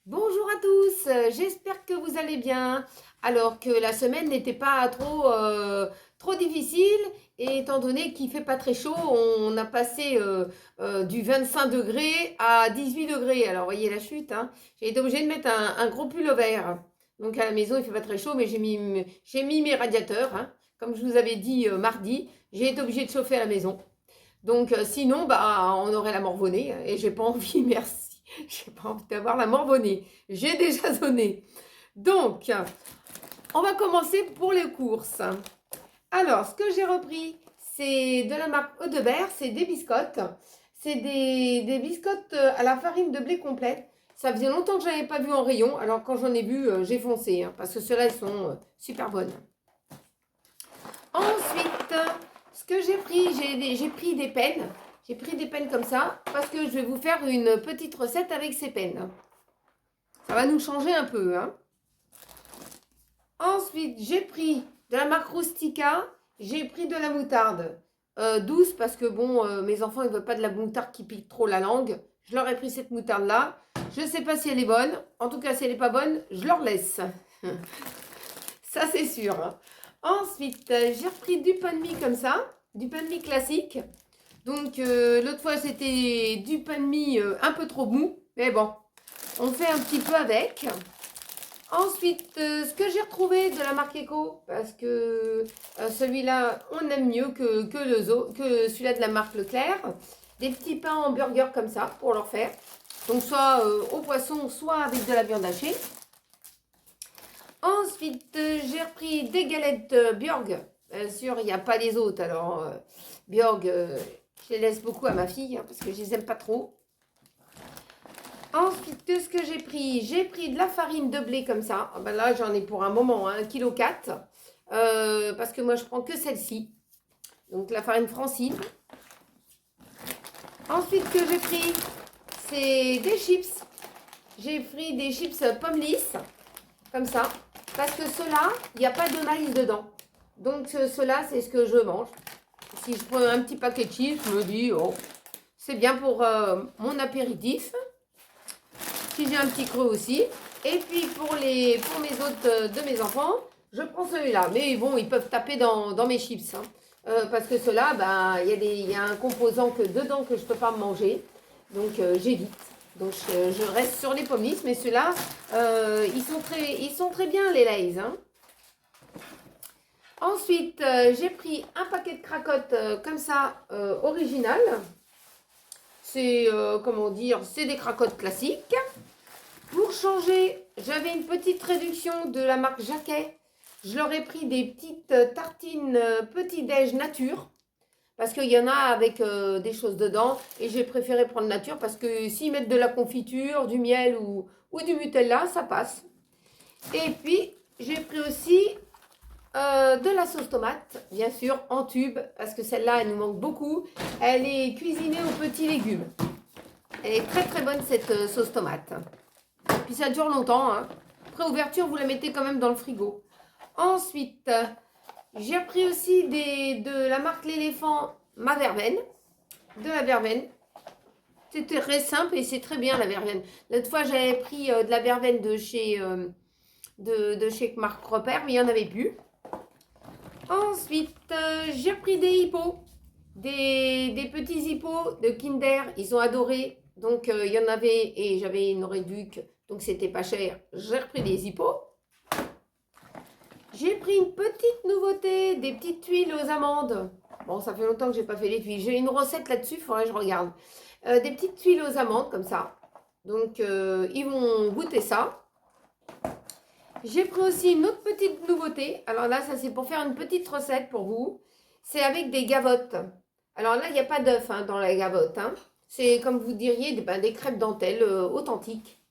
Bonjour à tous, j'espère que vous allez bien. Alors que la semaine n'était pas trop difficile, et étant donné qu'il fait pas très chaud, on a passé du 25 degrés à 18 degrés. Alors, voyez la chute, hein. J'ai été obligée de mettre un gros pull au vert. Donc, à la maison, il fait pas très chaud, mais j'ai mis mes radiateurs, hein. Comme je vous avais dit mardi, j'ai été obligée de chauffer à la maison. Donc, sinon, bah, on aurait la morvonnée, et j'ai pas envie, merci. J'ai pas envie d'avoir la morvonnée. J'ai déjà sonné. Donc, on va commencer pour les courses. Alors, ce que j'ai repris, c'est de la marque Audebert, c'est des biscottes. C'est des biscottes à la farine de blé complète. Ça faisait longtemps que je n'avais pas vu en rayon. Alors, quand j'en ai vu, j'ai foncé, hein, parce que ceux-là, ils sont super bonnes. Ensuite, ce que j'ai pris des pennes. J'ai pris des pennes comme ça parce que je vais vous faire une petite recette avec ces pennes. Ça va nous changer un peu, hein. Ensuite, j'ai pris de la marque Rustica. J'ai pris de la moutarde douce parce que bon, mes enfants ne veulent pas de la moutarde qui pique trop la langue. Je leur ai pris cette moutarde-là. Je ne sais pas si elle est bonne. En tout cas, si elle n'est pas bonne, je leur laisse. Ça, c'est sûr, hein. Ensuite, j'ai repris du pain de mie comme ça, du pain de mie classique. Donc, l'autre fois, c'était du pain de mie un peu trop mou. Mais bon, on fait un petit peu avec. Ensuite, ce que j'ai retrouvé de la marque Eco, parce que celui-là, on aime mieux que celui-là de la marque Leclerc. Des petits pains en burger comme ça, pour leur faire. Donc, soit au poisson, soit avec de la viande hachée. Ensuite, j'ai repris des galettes Björg. Bien sûr, il n'y a pas les autres. Alors, Björg, je les laisse beaucoup à ma fille, hein, parce que je les aime pas trop. Ensuite, ce que j'ai pris de la farine de blé comme ça. Ah ben là, j'en ai pour un moment, hein, 1,4 kg. Parce que moi, je prends que celle-ci. Donc, la farine Francine. Ensuite, ce que j'ai pris, c'est des chips. J'ai pris des chips pommes lisses, comme ça. Parce que ceux-là, il n'y a pas de maïs dedans. Donc, ceux-là, c'est ce que je mange. Si je prends un petit paquet de chips, je me dis, oh, c'est bien pour mon apéritif. Si j'ai un petit creux aussi. Et puis, pour mes autres de mes enfants, je prends celui-là. Mais bon, ils peuvent taper dans mes chips, hein. Parce que ceux-là, ben, il y a un composant dedans que je ne peux pas manger. Donc, j'évite. Donc, je reste sur les pommes lisses. Mais ceux-là, ils sont très bien, les Lay's, hein. Ensuite, j'ai pris un paquet de cracottes comme ça, original. C'est, comment dire, c'est des cracottes classiques. Pour changer, j'avais une petite réduction de la marque Jacquet. Je leur ai pris des petites tartines petit-déj nature. Parce qu'il y en a avec des choses dedans. Et j'ai préféré prendre nature parce que s'ils mettent de la confiture, du miel ou du Nutella, ça passe. Et puis, j'ai pris aussi de la sauce tomate, bien sûr, en tube, parce que celle-là, elle nous manque beaucoup. Elle est cuisinée aux petits légumes. Elle est très très bonne, cette sauce tomate. Puis ça dure longtemps, hein. Après ouverture, vous la mettez quand même dans le frigo. Ensuite, j'ai pris aussi de la marque L'éléphant, ma verveine. De la verveine. C'était très simple et c'est très bien la verveine. L'autre fois, j'avais pris de la verveine de chez Marc Repère, mais il n'y en avait plus. Ensuite, j'ai pris des hippos, des petits hippos de Kinder. Ils ont adoré. Donc, il y en avait et j'avais une réduc, donc c'était pas cher. J'ai repris des hippos. J'ai pris une petite nouveauté, des petites tuiles aux amandes. Bon, ça fait longtemps que j'ai pas fait les tuiles. J'ai une recette là-dessus, il faudrait que je regarde. Des petites tuiles aux amandes, comme ça. Donc, ils vont goûter ça. J'ai pris aussi une autre petite nouveauté. Alors là, ça c'est pour faire une petite recette pour vous. C'est avec des gavottes. Alors là, il n'y a pas d'œuf, hein, dans la gavotte, hein. C'est comme vous diriez des crêpes dentelles authentiques.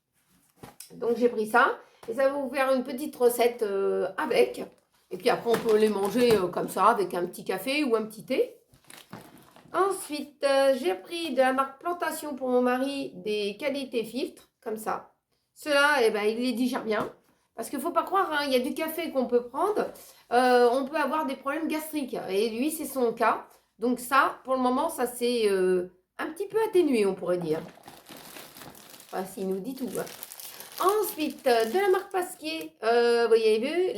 Donc j'ai pris ça. Et ça va vous faire une petite recette avec. Et puis après, on peut les manger comme ça, avec un petit café ou un petit thé. Ensuite, j'ai pris de la marque Plantation pour mon mari des qualités filtres, comme ça. Ceux-là, eh ben, il les digère bien. Parce qu'il ne faut pas croire, hein, il y a du café qu'on peut prendre. On peut avoir des problèmes gastriques. Et lui, c'est son cas. Donc ça, pour le moment, ça c'est un petit peu atténué, on pourrait dire. Enfin, s'il nous dit tout, hein. Ensuite, de la marque Pasquier, vous avez vu,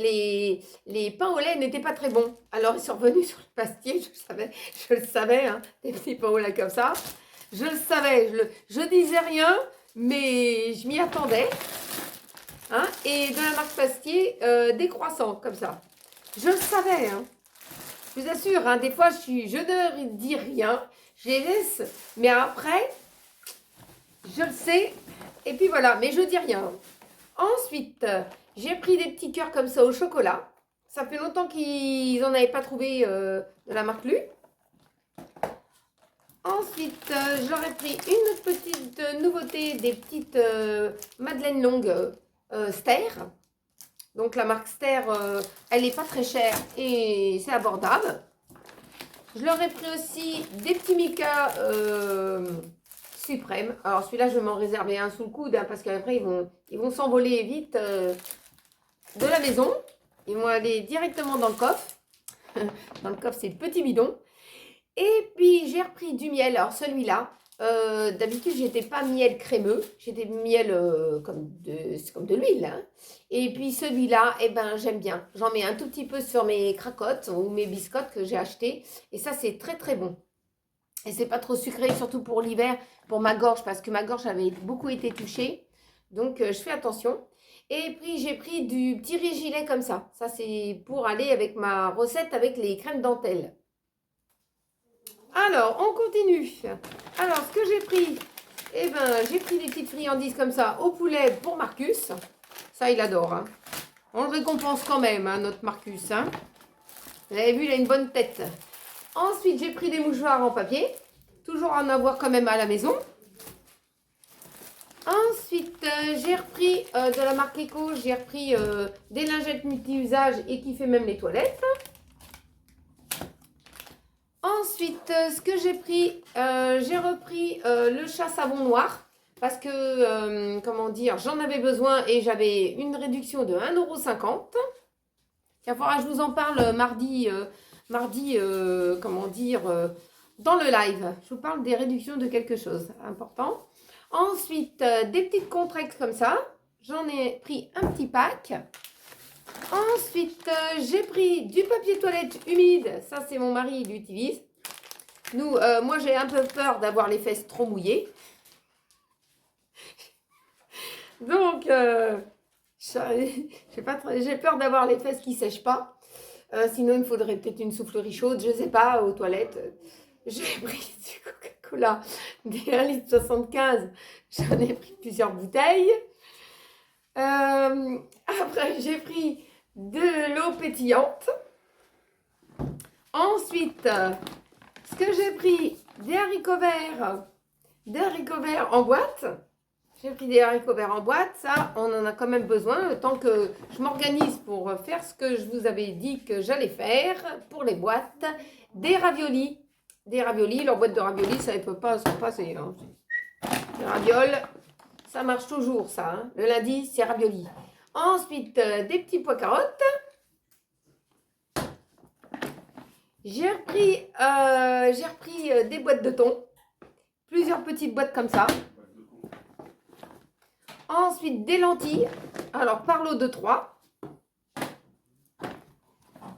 les pains au lait n'étaient pas très bons. Alors, ils sont revenus sur le Pasquier, je le savais, hein, des petits pains au lait comme ça. Je le savais, je disais rien, mais je m'y attendais. Hein, et de la marque Pasquier, des croissants comme ça. Je le savais, hein. Je vous assure, hein, des fois, je ne dis rien, je les laisse, mais après, je le sais, et puis voilà, mais je dis rien. Ensuite, j'ai pris des petits cœurs comme ça au chocolat. Ça fait longtemps qu'ils n'en avaient pas trouvé de la marque Lu. Ensuite, j'aurais pris une petite nouveauté, des petites madeleines longues Ster. Donc la marque Ster, elle n'est pas très chère et c'est abordable. Je leur ai pris aussi des petits Mika Suprême. Alors celui-là, je vais m'en réserver un sous le coude hein, parce qu'après, ils vont s'envoler vite de la maison. Ils vont aller directement dans le coffre. Dans le coffre, c'est le petit bidon. Et puis, j'ai repris du miel. Alors celui-là, d'habitude, j'étais pas miel crémeux. J'étais miel c'est comme de l'huile. Hein. Et puis celui-là, eh ben, j'aime bien. J'en mets un tout petit peu sur mes cracottes ou mes biscottes que j'ai achetés. Et ça, c'est très, très bon. Et c'est pas trop sucré, surtout pour l'hiver, pour ma gorge, parce que ma gorge avait beaucoup été touchée. Donc, je fais attention. Et puis, j'ai pris du petit riz gilet comme ça. Ça, c'est pour aller avec ma recette avec les crèmes dentelles. Alors, on continue. Alors, ce que j'ai pris, eh ben, j'ai pris des petites friandises comme ça au poulet pour Marcus. Ça, il adore. Hein. On le récompense quand même, hein, notre Marcus. Hein. Vous avez vu, il a une bonne tête. Ensuite, j'ai pris des mouchoirs en papier. Toujours en avoir quand même à la maison. Ensuite, j'ai repris de la marque Eco. J'ai repris des lingettes multi-usage et qui fait même les toilettes. Ensuite, ce que j'ai pris, j'ai repris le chat savon noir. Parce que, comment dire, j'en avais besoin et j'avais une réduction de 1,50 €. Il faudra que je vous en parle mardi, comment dire, dans le live. Je vous parle des réductions de quelque chose important. Ensuite, des petites Contrex comme ça. J'en ai pris un petit pack. Ensuite, j'ai pris du papier toilette humide. Ça, c'est mon mari, il l'utilise. Moi, j'ai un peu peur d'avoir les fesses trop mouillées. Donc, j'ai peur d'avoir les fesses qui ne sèchent pas. Sinon, il me faudrait peut-être une soufflerie chaude, je ne sais pas, aux toilettes. J'ai pris du Coca-Cola, des 1,75 litre. J'en ai pris plusieurs bouteilles. Après, j'ai pris de l'eau pétillante. Ensuite, ce que j'ai pris, des haricots verts en boîte. J'ai pris des haricots verts en boîte, ça, on en a quand même besoin, le temps que je m'organise pour faire ce que je vous avais dit que j'allais faire pour les boîtes. Des raviolis, leur boîte de raviolis, ça ne peut pas s'en passer. Hein. Les ravioles, ça marche toujours, ça. Hein. Le lundi, c'est raviolis. Ensuite, des petits pois carottes. J'ai repris des boîtes de thon, plusieurs petites boîtes comme ça. Ensuite, des lentilles. Alors, par lot de 3.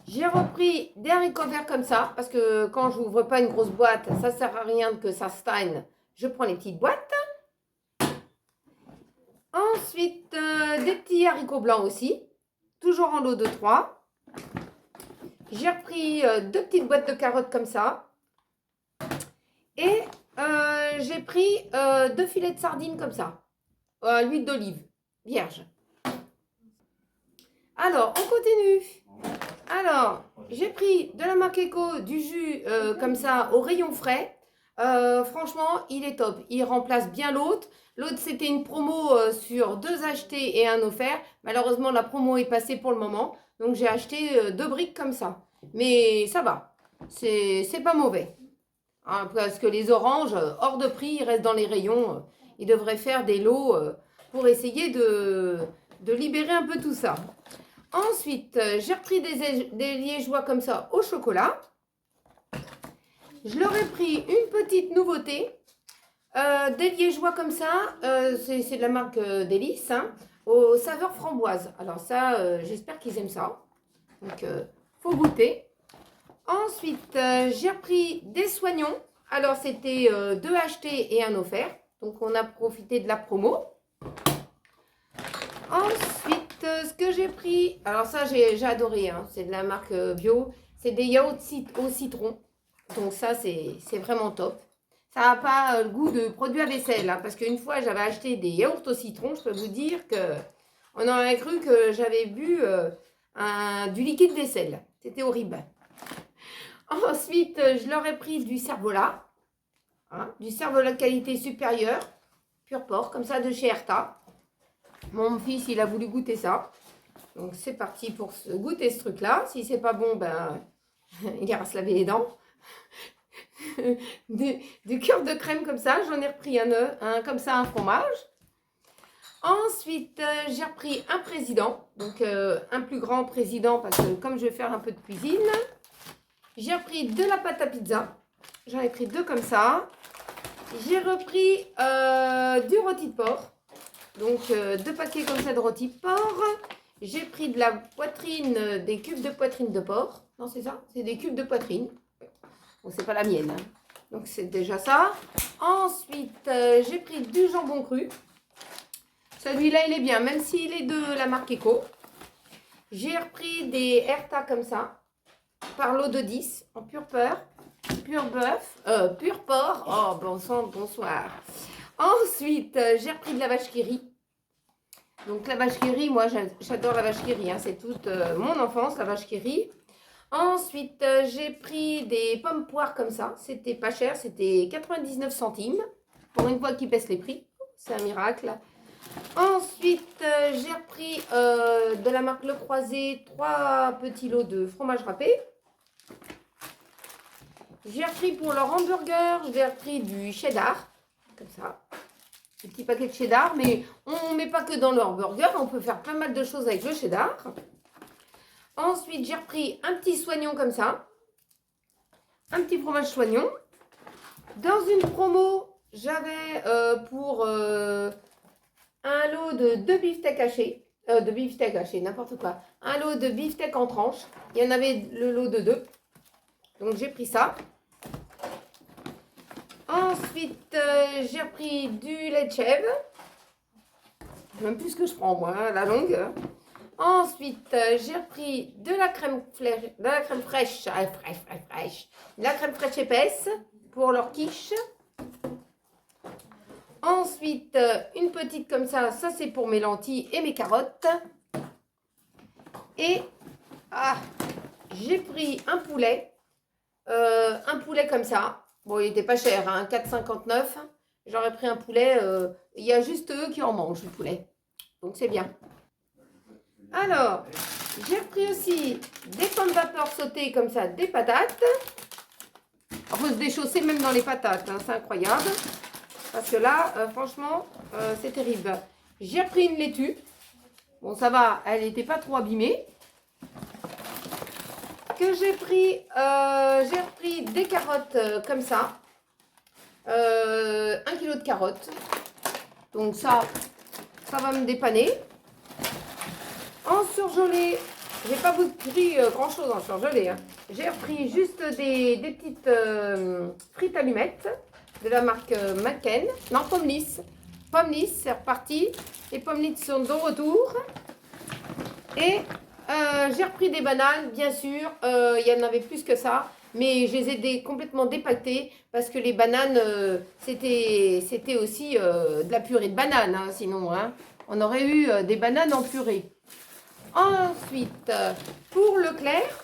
J'ai repris des haricots verts comme ça. Parce que quand je n'ouvre pas une grosse boîte, ça ne sert à rien que ça stagne. Je prends les petites boîtes. Ensuite, des petits haricots blancs aussi. Toujours en lot de 3. J'ai repris 2 petites boîtes de carottes comme ça. Et j'ai pris 2 filets de sardines comme ça. L'huile d'olive vierge. Alors, on continue. Alors, j'ai pris de la marque Eco du jus comme ça au rayon frais. Franchement, il est top. Il remplace bien l'autre. L'autre, c'était une promo sur 2 achetés et un offert. Malheureusement, la promo est passée pour le moment. Donc, j'ai acheté 2 briques comme ça. Mais ça va. C'est pas mauvais. Hein, parce que les oranges, hors de prix, ils restent dans les rayons. Ils devraient faire des lots pour essayer de libérer un peu tout ça. Ensuite, j'ai repris des liégeois comme ça au chocolat. Je leur ai pris une petite nouveauté. Des liégeois comme ça. C'est de la marque Délice. Hein. aux saveurs framboises. Alors ça, j'espère qu'ils aiment ça. Donc, faut goûter. Ensuite, j'ai repris des soignons. Alors, c'était 2 achetés et un offert. Donc, on a profité de la promo. Ensuite, ce que j'ai pris, alors ça, j'ai adoré. Hein, c'est de la marque bio. C'est des yaourts au citron. Donc, ça, c'est vraiment top. Ça n'a pas le goût de produit à vaisselle. Hein, parce qu'une fois, j'avais acheté des yaourts au citron. Je peux vous dire que on aurait cru que j'avais bu du liquide vaisselle. C'était horrible. Ensuite, je leur ai pris du cervelas. Hein, du cervelas de qualité supérieure. Pur porc, comme ça, de chez Erta. Mon fils, il a voulu goûter ça. Donc, c'est parti pour goûter ce truc-là. Si c'est pas bon, ben, il ira se laver les dents. Du cœur de crème comme ça. J'en ai repris un comme ça, un fromage. Ensuite, j'ai repris un président. Donc, un plus grand président parce que comme je vais faire un peu de cuisine, j'ai repris de la pâte à pizza. J'en ai pris 2 comme ça. J'ai repris du rôti de porc. Donc, 2 paquets comme ça de rôti de porc. J'ai pris de la poitrine, des cubes de poitrine de porc. Non, c'est ça? C'est des cubes de poitrine. Bon, c'est pas la mienne. Hein. Donc, c'est déjà ça. Ensuite, j'ai pris du jambon cru. Celui-là, il est bien, même s'il est de la marque Eco. J'ai repris des Erta comme ça, par lot de 10, en pur porc. Oh, bon sang, bonsoir. Ensuite, j'ai repris de la vache qui rit. Donc, la vache qui rit, moi, j'adore la vache qui rit. Hein, c'est toute mon enfance, la vache qui rit. Ensuite, j'ai pris des pommes poires comme ça. C'était pas cher, c'était 99 centimes. Pour une fois qu'ils baissent les prix. C'est un miracle. Ensuite, j'ai repris de la marque Le Croisé 3 petits lots de fromage râpé. J'ai repris pour leur hamburger, j'ai repris du cheddar, comme ça. Des petits paquets de cheddar, mais on ne met pas que dans le hamburger, on peut faire pas mal de choses avec le cheddar. Ensuite, j'ai repris un petit soignon comme ça. Un petit fromage soignon. Dans une promo, j'avais pour un lot de 2 beefsteaks hachés. De beefsteaks hachés, n'importe quoi. Un lot de beefsteaks en tranches. Il y en avait le lot de 2. Donc, j'ai pris ça. Ensuite, j'ai repris du lait de chèvre. Même plus ce que je prends, moi, hein, la longue. Ensuite, j'ai repris de la crème fraîche, de la crème fraîche épaisse pour leur quiche. Ensuite, une petite comme ça c'est pour mes lentilles et mes carottes. Et j'ai pris un poulet comme ça. Bon, il était pas cher, hein, 4,59. J'aurais pris un poulet, il y a juste eux qui en mangent du poulet. Donc c'est bien. Alors, j'ai repris aussi des pommes vapeur sautées comme ça, des patates. On peut se déchausser même dans les patates, hein, c'est incroyable. Parce que là, franchement, c'est terrible. J'ai repris une laitue. Bon, ça va, elle n'était pas trop abîmée. J'ai repris des carottes comme ça. 1 kilo de carottes. Donc ça va me dépanner. En surgelé, j'ai pas pris grand chose en surgelé. Hein. J'ai repris juste des petites frites allumettes de la marque McCain. Non, pommes lisses. Pommes lisses, c'est reparti. Les pommes lisses sont de retour. Et j'ai repris des bananes, bien sûr. Il y en avait plus que ça. Mais je les ai complètement dépactées parce que les bananes, c'était aussi de la purée de bananes. Hein, sinon, hein, on aurait eu des bananes en purée. Ensuite, pour Leclerc,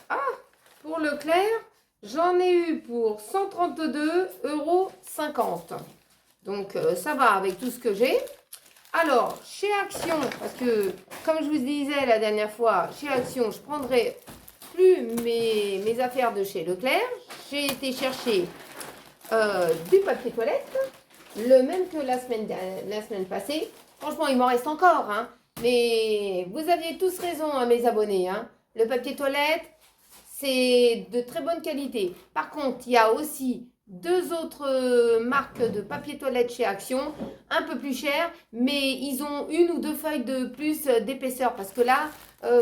j'en ai eu pour 132,50 €. Donc, ça va avec tout ce que j'ai. Alors, chez Action, parce que, comme je vous disais la dernière fois, chez Action, je prendrai plus mes affaires de chez Leclerc. J'ai été chercher du papier toilette, le même que la semaine passée. Franchement, il m'en reste encore, hein. Mais vous aviez tous raison, hein, mes abonnés. Hein. Le papier toilette, c'est de très bonne qualité. Par contre, il y a aussi 2 autres marques de papier toilette chez Action, un peu plus cher, mais ils ont 1 ou 2 feuilles de plus d'épaisseur parce que là,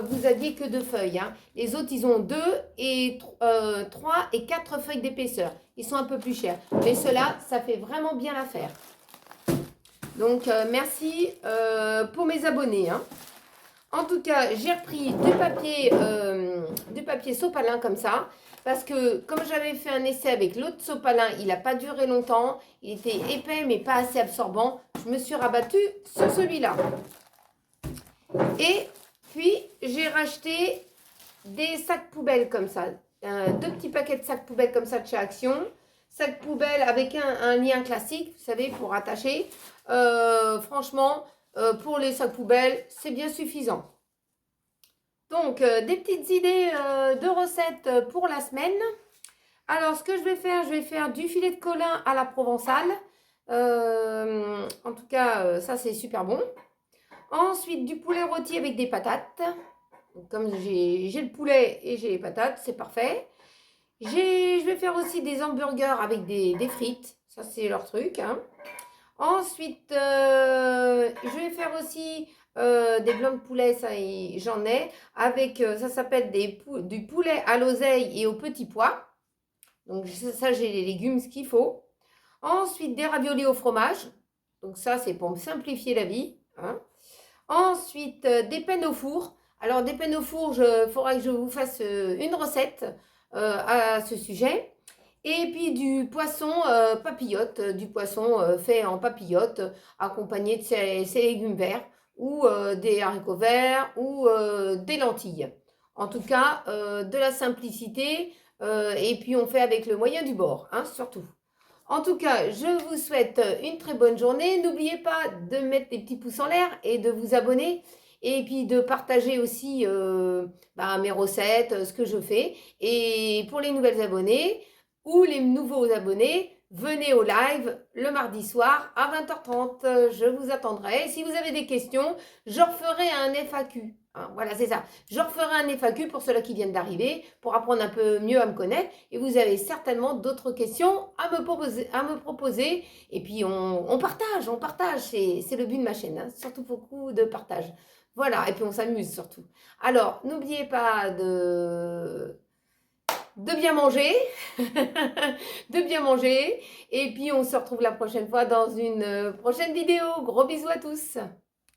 vous aviez que 2 feuilles. Hein. Les autres, ils ont 2 et 3 et 4 feuilles d'épaisseur. Ils sont un peu plus chers. Mais ceux-là, ça fait vraiment bien l'affaire. Donc, merci pour mes abonnés. Hein. En tout cas, j'ai repris du papier sopalin comme ça. Parce que comme j'avais fait un essai avec l'autre sopalin, il n'a pas duré longtemps. Il était épais mais pas assez absorbant. Je me suis rabattue sur celui-là. Et puis, j'ai racheté des sacs poubelles comme ça. 2 petits paquets de sacs poubelles comme ça de chez Action. Sacs poubelles avec un lien classique, vous savez, pour attacher. Franchement, pour les sacs poubelles, c'est bien suffisant. Donc, des petites idées de recettes pour la semaine. Alors, ce que je vais faire du filet de colin à la provençale. En tout cas, ça, c'est super bon. Ensuite, du poulet rôti avec des patates. Donc, comme j'ai le poulet et j'ai les patates, c'est parfait. Je vais faire aussi des hamburgers avec des frites. Ça, c'est leur truc. Hein. Ensuite, je vais faire aussi des blancs de poulet, ça j'en ai, avec, ça s'appelle du poulet à l'oseille et aux petits pois. Donc ça, j'ai les légumes, ce qu'il faut. Ensuite, des raviolis au fromage. Donc ça, c'est pour me simplifier la vie. Hein. Ensuite, des penne au four. Alors, des pennes au four, il faudra que je vous fasse une recette à ce sujet. Et puis du poisson papillote, du poisson fait en papillote, accompagné de ses légumes verts ou des haricots verts ou des lentilles. En tout cas, de la simplicité et puis on fait avec le moyen du bord, hein, surtout. En tout cas, je vous souhaite une très bonne journée. N'oubliez pas de mettre des petits pouces en l'air et de vous abonner. Et puis de partager aussi mes recettes, ce que je fais. Et pour les nouvelles abonnées ou les nouveaux abonnés, venez au live le mardi soir à 20h30. Je vous attendrai. Si vous avez des questions, je referai un FAQ. Hein, voilà, c'est ça. Je referai un FAQ pour ceux-là qui viennent d'arriver, pour apprendre un peu mieux à me connaître. Et vous avez certainement d'autres questions à me proposer. Et puis, on partage, on partage. C'est le but de ma chaîne. Hein. Surtout beaucoup de partage. Voilà, et puis on s'amuse surtout. Alors, n'oubliez pas de bien manger, de bien manger. Et puis, on se retrouve la prochaine fois dans une prochaine vidéo. Gros bisous à tous.